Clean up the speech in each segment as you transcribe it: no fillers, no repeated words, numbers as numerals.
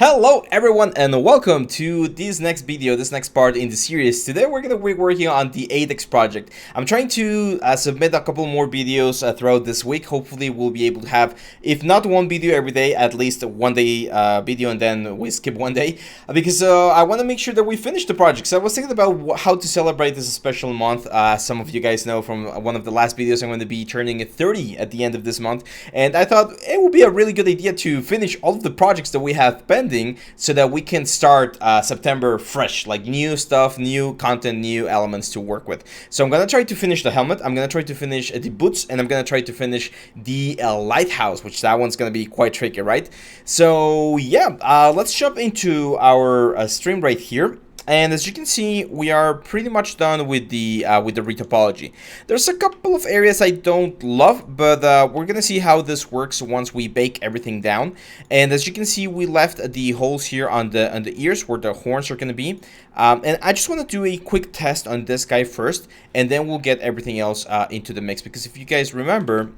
Hello everyone and welcome to this next video, this next part in the series. Today we're going to be working on the ADDAX project. I'm trying to submit a couple more videos throughout this week. Hopefully we'll be able to have, if not one video every day, at least one day video, and then we skip one day. Because I want to make sure that we finish the project. So I was thinking about how to celebrate this special month. Some of you guys know from one of the last videos I'm going to be turning 30 at the end of this month. And I thought it would be a really good idea to finish all of the projects that we have pending, so that we can start September fresh, like new stuff, new content, new elements to work with. So I'm gonna try to finish the helmet, I'm gonna try to finish the boots, and I'm gonna try to finish the lighthouse, which that one's gonna be quite tricky, right? So yeah, let's jump into our stream right here. And as you can see, we are pretty much done with the retopology. There's a couple of areas I don't love, but we're gonna see how this works once we bake everything down. And as you can see, we left the holes here on the ears where the horns are gonna be. And I just want to do a quick test on this guy first, and then we'll get everything else into the mix. Because if you guys remember,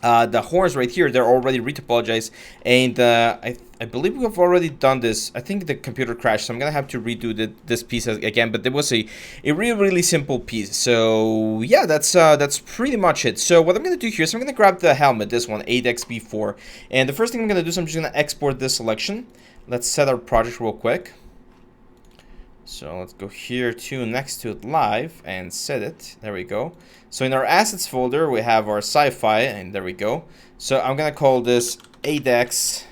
the horns right here, they're already retopologized, and I believe we have already done this. I think the computer crashed, so I'm gonna have to redo this piece again, but there was a really simple piece. So yeah, that's pretty much it. So what I'm gonna do here is I'm gonna grab the helmet, this one, ADDAX B4, and the first thing I'm gonna do is I'm just gonna export this selection. Let's set our project real quick. So let's go here to next to it live and set it. There we go. So in our assets folder, we have our sci-fi, and there we go. So I'm gonna call this ADDAX.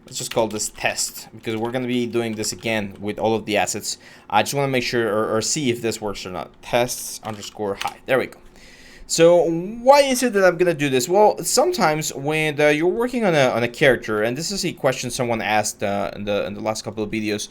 Let's just call this test, because we're gonna be doing this again with all of the assets. I just want to make sure or see if this works or not. Tests underscore hi. There we go. So why is it that I'm gonna do this? Well, sometimes when you're working on a character, and this is a question someone asked in the last couple of videos,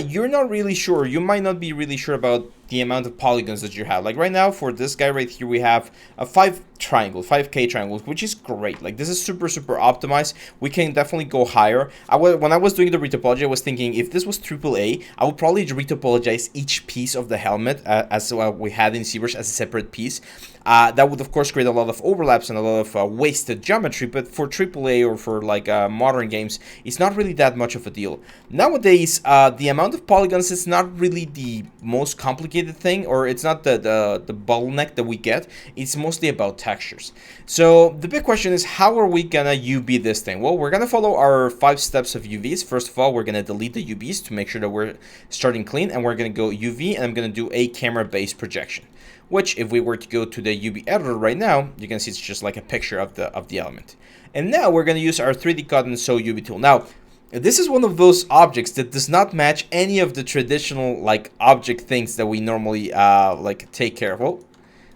you're not really sure. You might not be really sure about the amount of polygons that you have. Like right now for this guy right here, we have a 5K triangle, which is great. Like this is super optimized. We can definitely go higher. When I was doing the retopology, I was thinking if this was AAA, I would probably retopologize each piece of the helmet as we had in ZBrush as a separate piece. That would of course create a lot of overlaps and a lot of wasted geometry, but for AAA or for like modern games, it's not really that much of a deal. Nowadays, the amount of polygons is not really the most complicated thing, or it's not the bottleneck that we get. It's mostly about textures. So the big question is, how are we gonna UV this thing? Well, we're gonna follow our 5 steps of UVs. First of all, we're gonna delete the UVs to make sure that we're starting clean, and we're gonna go UV, and I'm gonna do a camera-based projection, which if we were to go to the UV editor right now, you can see it's just like a picture of the element. And now we're gonna use our 3D cut and sew UV tool. Now, this is one of those objects that does not match any of the traditional like object things that we normally like take care of. Well,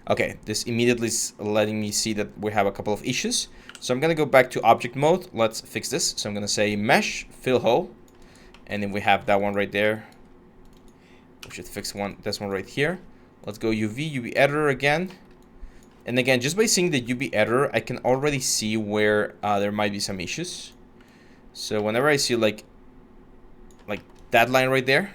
okay, this immediately is letting me see that we have a couple of issues. So I'm gonna go back to object mode. Let's fix this. So I'm gonna say mesh fill hole, and then we have that one right there. We should fix this one right here. Let's go UV editor again. And again, just by seeing the UV editor, I can already see where there might be some issues. So whenever I see like that line right there,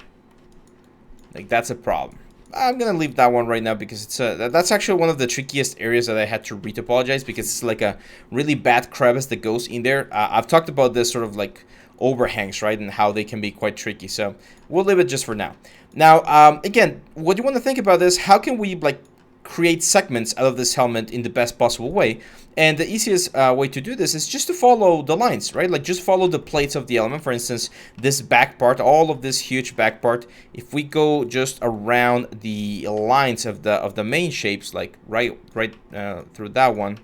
like that's a problem. I'm gonna leave that one right now because it's that's actually one of the trickiest areas that I had to retopologize, because it's like a really bad crevice that goes in there. I've talked about this sort of like overhangs, right, and how they can be quite tricky. So we'll leave it just for now. Now, again, what you want to think about is how can we like create segments out of this helmet in the best possible way. And the easiest way to do this is just to follow the lines, right? Like just follow the plates of the element. For instance, this back part, all of this huge back part, if we go just around the lines of the main shapes, like right through that one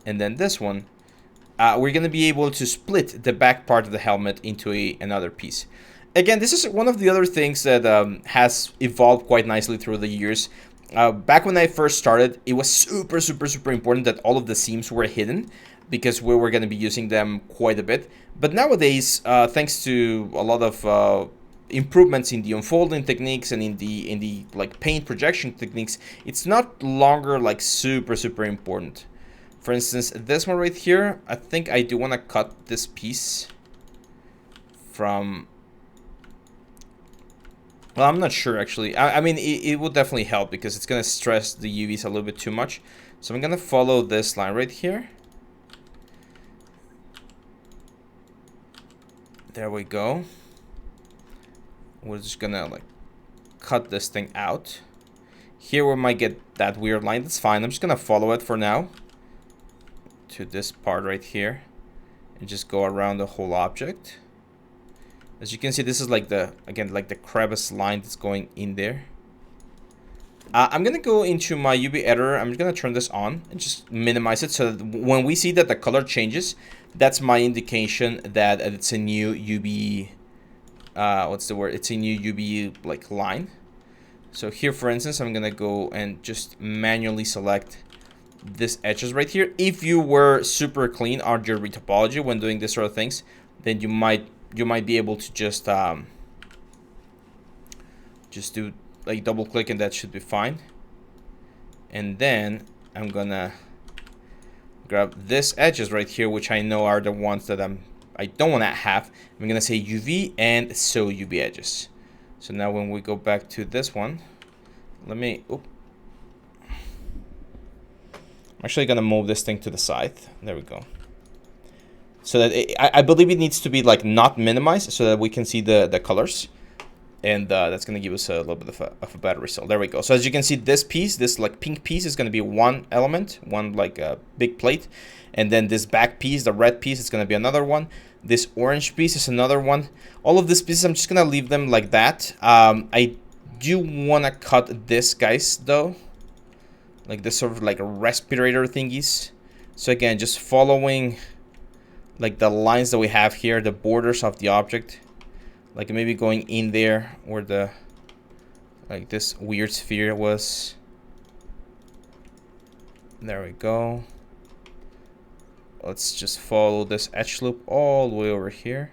and then this one, we're going to be able to split the back part of the helmet into another piece. Again, this is one of the other things that has evolved quite nicely through the years. Back when I first started, it was super important that all of the seams were hidden, because we were going to be using them quite a bit. But nowadays, thanks to a lot of improvements in the unfolding techniques and in the like paint projection techniques, it's not longer like super important. For instance, this one right here, I think I do want to cut this piece from... Well, I'm not sure actually. I mean, it would definitely help because it's gonna stress the UVs a little bit too much. So I'm gonna follow this line right here. There we go. We're just gonna like cut this thing out. Here we might get that weird line. That's fine. I'm just gonna follow it for now to this part right here and just go around the whole object. As you can see, this is like the, again, like the crevice line that's going in there. I'm gonna go into my UV editor. I'm just gonna turn this on and just minimize it so that when we see that the color changes, that's my indication that it's a new UV, what's the word? It's a new UV like line. So here, for instance, I'm gonna go and just manually select this edges right here. If you were super clean on your retopology when doing this sort of things, then you might be able to just do like double click and that should be fine. And then I'm gonna grab this edges right here, which I know are the ones that I don't want to have. I'm gonna say UV and so UV edges. So now when we go back to this one, let me, I'm actually gonna move this thing to the side. There we go. So that I believe it needs to be like not minimized so that we can see the colors. And that's gonna give us a little bit of a better result. There we go. So as you can see, this piece, this like pink piece is gonna be one element, one like a big plate. And then this back piece, the red piece, is gonna be another one. This orange piece is another one. All of these pieces, I'm just gonna leave them like that. I do wanna cut this, guys, though. Like this sort of like a respirator thingies. So again, just following like the lines that we have here, the borders of the object. Like maybe going in there where the, like this weird sphere was. There we go. Let's just follow this edge loop all the way over here.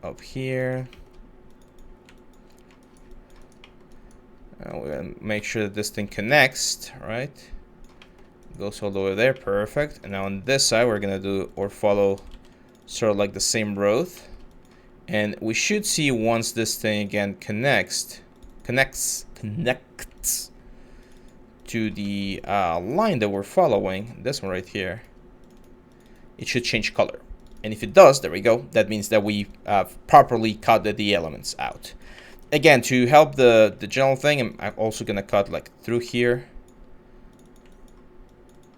Up here. And we're gonna make sure that this thing connects, right? Goes all the way there, perfect. And now on this side, we're gonna do or follow sort of like the same road. And we should see once this thing again connects to the line that we're following, this one right here, it should change color. And if it does, there we go, that means that we properly cut the elements out. Again, to help the general thing, I'm also gonna cut like through here.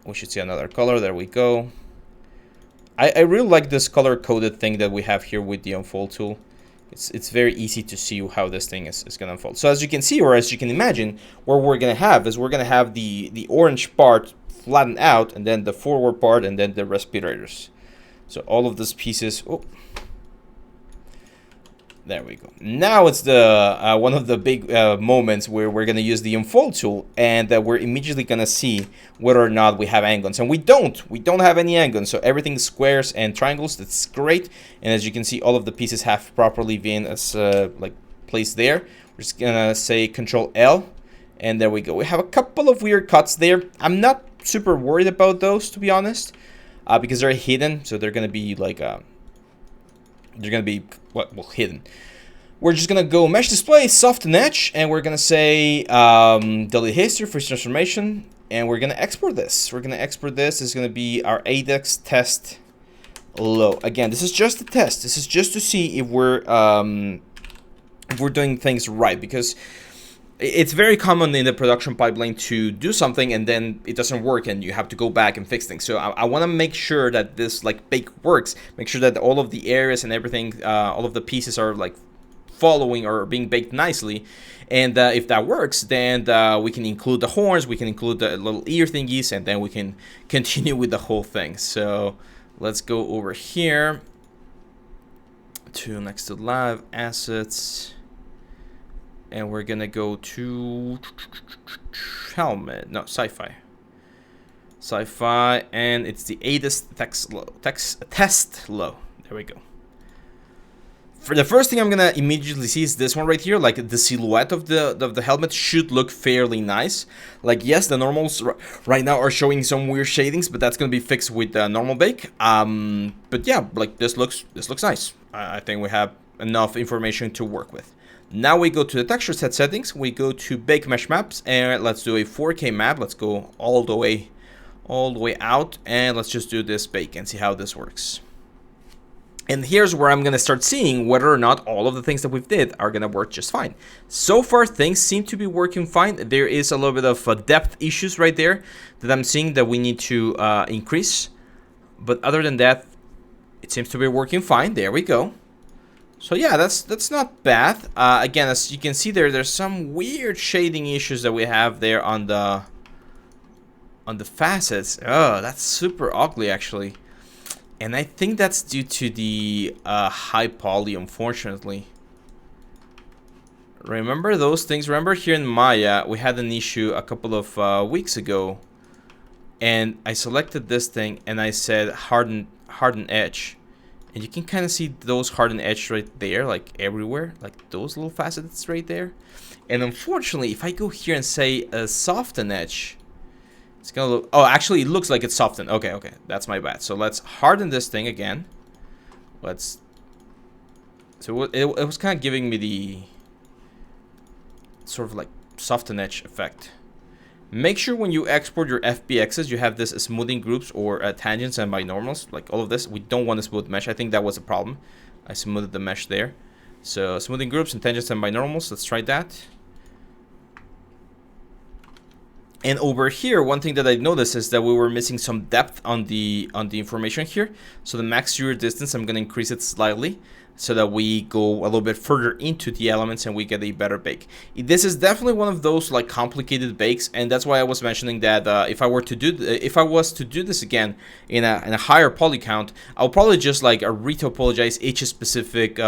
We should see another color, there we go. I really like this color coded thing that we have here with the unfold tool. It's very easy to see how this thing is going to unfold. So as you can see, or as you can imagine, what we're going to have is we're going to have the orange part flattened out, and then the forward part, and then the respirators. So all of these pieces, there we go. Now it's the one of the big moments where we're going to use the unfold tool, and we're immediately going to see whether or not we have angles. And we don't have any angles, so everything is squares and triangles. That's great. And as you can see, all of the pieces have properly been like placed there. We're just going to say Control L, and there we go. We have a couple of weird cuts there. I'm not super worried about those, to be honest, because they're hidden, so they're going to be like they're going to be hidden. We're just going to go mesh display, soften edge, and we're going to say delete history, freeze transformation, and we're going to export this. This is going to be our ADDAX test low. Again, this is just a test. This is just to see if we're doing things right, because it's very common in the production pipeline to do something and then it doesn't work and you have to go back and fix things. So I want to make sure that this like bake works, make sure that all of the areas and everything, all of the pieces are like following or being baked nicely. And if that works, then we can include the horns, we can include the little ear thingies, and then we can continue with the whole thing. So let's go over here to next to live assets. And we're gonna go to helmet, no, sci-fi, and it's the ADDAX test low. There we go. For the first thing I'm gonna immediately see is this one right here. Like the silhouette of the helmet should look fairly nice. Like yes, the normals right now are showing some weird shadings, but that's gonna be fixed with the normal bake. But yeah, like this looks nice. I think we have enough information to work with. Now we go to the texture set settings, we go to bake mesh maps, and let's do a 4K map. Let's go all the way out, and let's just do this bake and see how this works. And here's where I'm going to start seeing whether or not all of the things that we've did are going to work just fine. So far, things seem to be working fine. There is a little bit of depth issues right there that I'm seeing that we need to increase. But other than that, it seems to be working fine. There we go. So yeah, that's not bad. Again, as you can see there's some weird shading issues that we have there on the facets. Oh, that's super ugly actually. And I think that's due to the high poly, unfortunately. Remember those things? Remember here in Maya, we had an issue a couple of weeks ago. And I selected this thing and I said harden edge. And you can kind of see those hardened edges right there, like everywhere. Like those little facets right there. And unfortunately, if I go here and say a soften edge, it's gonna look, oh, actually it looks like it's softened. Okay, that's my bad. So let's harden this thing again. So it was kind of giving me the sort of like soften edge effect. Make sure when you export your FBXs, you have this smoothing groups or tangents and binormals, like all of this. We don't want a smooth mesh. I think that was a problem. I smoothed the mesh there. So smoothing groups and tangents and binormals, let's try that. And over here, one thing that I noticed is that we were missing some depth on the information here. So the max exterior distance, I'm going to increase it slightly so that we go a little bit further into the elements and we get a better bake. This is definitely one of those like complicated bakes, and that's why I was mentioning that if I was to do this again in a higher poly count, I'll probably just like retopologize each specific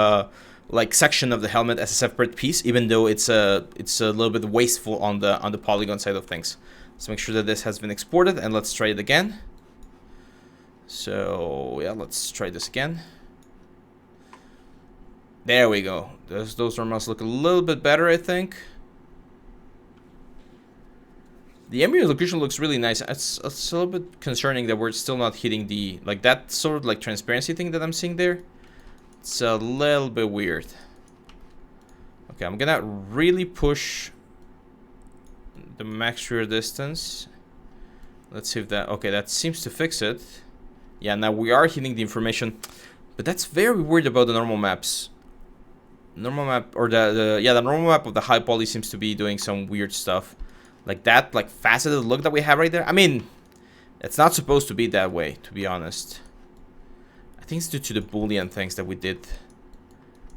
like section of the helmet as a separate piece, even though it's a little bit wasteful on the polygon side of things. Let's make sure that this has been exported, and let's try it again. So yeah, let's try this again. There we go. Those normals look a little bit better, I think. The ambient location looks really nice. It's a little bit concerning that we're still not hitting the like that sort of like transparency thing that I'm seeing there. It's a little bit weird. Okay, I'm gonna really push the max rear distance. Let's see if that, okay, that seems to fix it. Yeah, now we are hitting the information, but that's very weird about the normal maps. Normal map, or the normal map of the high poly seems to be doing some weird stuff. Like that, like faceted look that we have right there. I mean, it's not supposed to be that way, to be honest. I think it's due to the Boolean things that we did.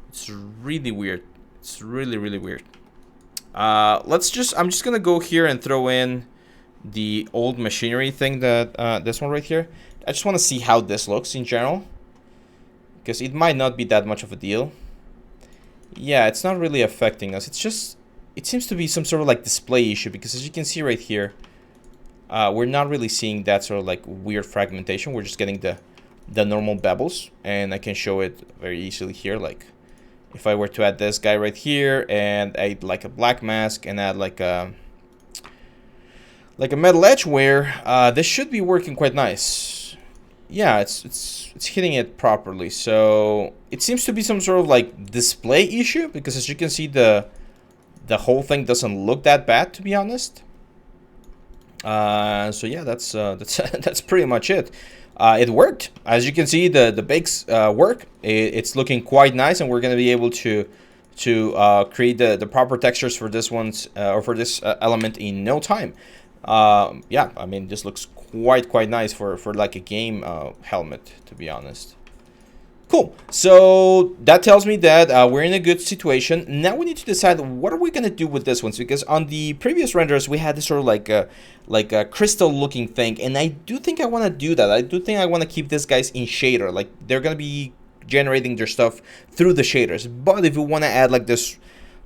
It's really weird. It's really, really weird. I'm just gonna go here and throw in the old machinery thing that this one right here. I just want to see how this looks in general, because it might not be that much of a deal. Yeah, it's not really affecting us. It's just, it seems to be some sort of like display issue, because as you can see right here, we're not really seeing that sort of like weird fragmentation. We're just getting the normal bevels, and I can show it very easily here. Like if I were to add this guy right here and add like a black mask and add like a metal edge wear, this should be working quite nice. Yeah, it's hitting it properly. So it seems to be some sort of like display issue, because as you can see, the whole thing doesn't look that bad, to be honest. So yeah, that's that's pretty much it. It worked. As you can see, the bakes work. It's looking quite nice, and we're gonna be able to create the proper textures for this one's or for this element in no time. Yeah, I mean, this looks quite nice for like a game helmet, to be honest. Cool. So that tells me that we're in a good situation. Now we need to decide what are we gonna do with this one, because on the previous renders we had this sort of like a crystal looking thing, and I do think I want to do that. I do think I want to keep these guys in shader, like they're gonna be generating their stuff through the shaders. But if we want to add like this,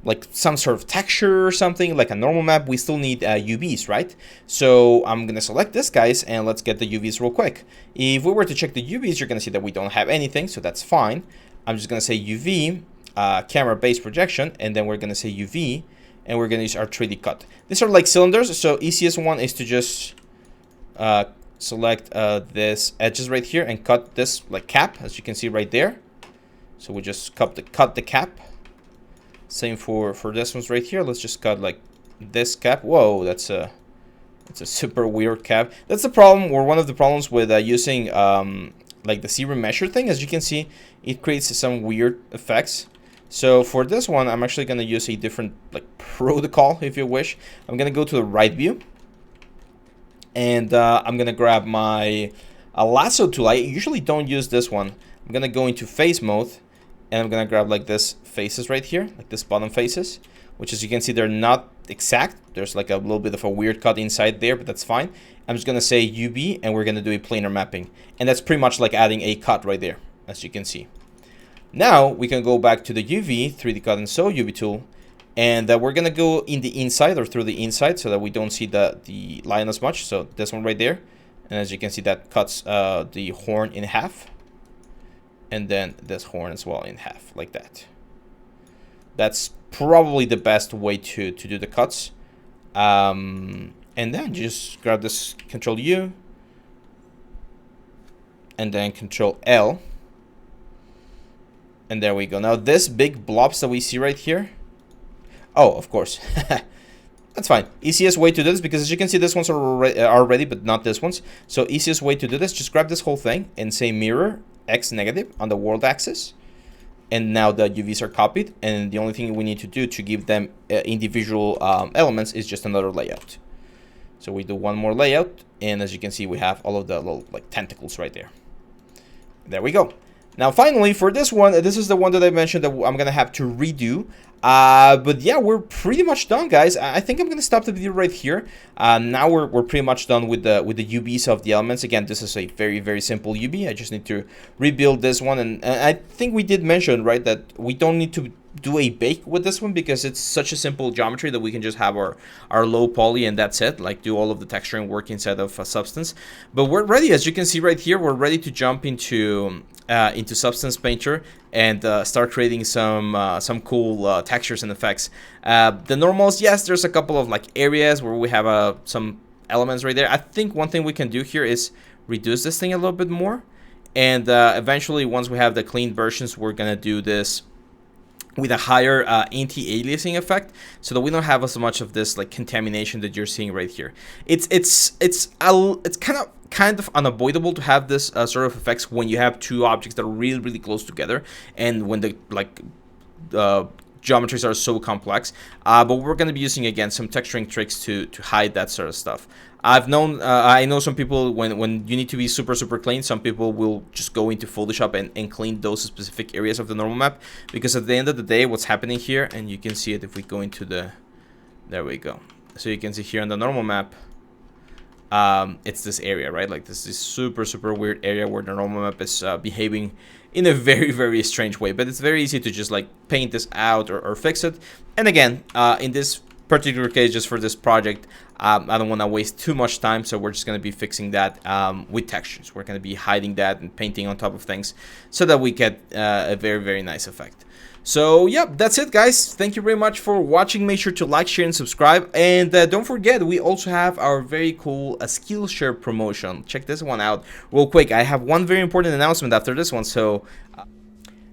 like some sort of texture or something, like a normal map, we still need UVs, right? So I'm gonna select this guys, and let's get the UVs real quick. If we were to check the UVs, you're gonna see that we don't have anything, so that's fine. I'm just gonna say UV, camera base projection, and then we're gonna say UV, and we're gonna use our 3D cut. These are like cylinders, so easiest one is to just select this edges right here and cut this like cap, as you can see right there. So we just cut the cap. Same for this one's right here. Let's just cut like this cap. Whoa, that's a super weird cap. That's the problem, or one of the problems with using like the serum measure thing, as you can see, it creates some weird effects. So for this one, I'm actually going to use a different like protocol, if you wish. I'm going to go to the right view, and I'm going to grab my lasso tool. I usually don't use this one. I'm going to go into face mode, and I'm going to grab like this faces right here, like this bottom faces, which, as you can see, they're not exact. There's like a little bit of a weird cut inside there, but that's fine. I'm just going to say UV, and we're going to do a planar mapping. And that's pretty much like adding a cut right there, as you can see. Now we can go back to the UV, 3D cut and sew UV tool, and we're going to go in the inside or through the inside so that we don't see the line as much. So this one right there. And as you can see, that cuts the horn in half. And then this horn as well in half, like that. That's probably the best way to do the cuts. And then just grab this Control U. And then Control L. And there we go. Now this big blobs that we see right here. Oh, of course. That's fine. Easiest way to do this, because as you can see, this one's are ready, but not this one's. So easiest way to do this, just grab this whole thing and say mirror X negative on the world axis. And now the UVs are copied. And the only thing we need to do to give them individual elements is just another layout. So we do one more layout. And as you can see, we have all of the little like tentacles right there. There we go. Now, finally, for this one, this is the one that I mentioned that I'm going to have to redo. But yeah, we're pretty much done, guys. I think I'm going to stop the video right here. Now we're pretty much done with the UVs of the elements. Again, this is a very, very simple UV. I just need to rebuild this one. And I think we did mention, right, that we don't need to do a bake with this one because it's such a simple geometry that we can just have our low poly and that's it, like do all of the texturing work inside of Substance. But we're ready, as you can see right here, we're ready to jump into Substance Painter and start creating some cool textures and effects. The normals, yes, there's a couple of like areas where we have some elements right there. I think one thing we can do here is reduce this thing a little bit more, and eventually once we have the clean versions, we're gonna do this with a higher anti-aliasing effect, so that we don't have as much of this like contamination that you're seeing right here. It's kind of unavoidable to have this sort of effects when you have two objects that are really, really close together, and when the like geometries are so complex. But we're going to be using again some texturing tricks to hide that sort of stuff. I know some people, when you need to be super clean, some people will just go into Photoshop and clean those specific areas of the normal map, because at the end of the day, what's happening here, and you can see it if we go into there we go. So you can see here on the normal map, it's this area, right? Like this is super weird area where the normal map is behaving in a very strange way. But it's very easy to just like paint this out or fix it. And again, in this particular case, just for this project, I don't want to waste too much time, so we're just going to be fixing that with textures. We're going to be hiding that and painting on top of things so that we get a very nice effect. So yeah, that's it, guys. Thank you very much for watching. Make sure to like, share, and subscribe. And don't forget, we also have our very cool Skillshare promotion. Check this one out real quick. I have one very important announcement after this one. So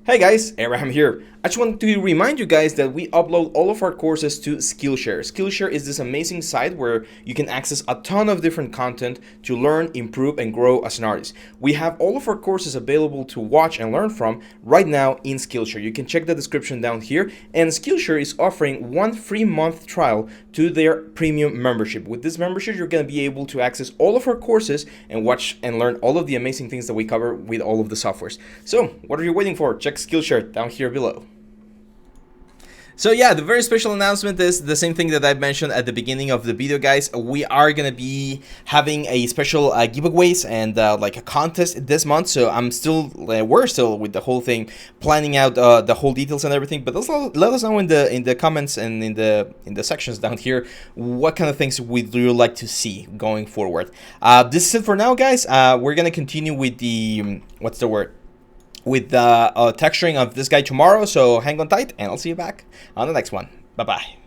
hey guys, Abraham here. I just want to remind you guys that we upload all of our courses to Skillshare. Skillshare is this amazing site where you can access a ton of different content to learn, improve, and grow as an artist. We have all of our courses available to watch and learn from right now in Skillshare. You can check the description down here, and Skillshare is offering 1 free month trial to their premium membership. With this membership, you're going to be able to access all of our courses and watch and learn all of the amazing things that we cover with all of the softwares. So what are you waiting for? Check Skillshare down here below. So yeah, the very special announcement is the same thing that I mentioned at the beginning of the video, guys. We are gonna be having a special giveaways and like a contest this month. So we're still with the whole thing, planning out the whole details and everything. But also let us know in the comments and in the sections down here what kind of things would you like to see going forward. This is it for now, guys. We're gonna continue with the with the texturing of this guy tomorrow, so hang on tight, and I'll see you back on the next one. Bye-bye.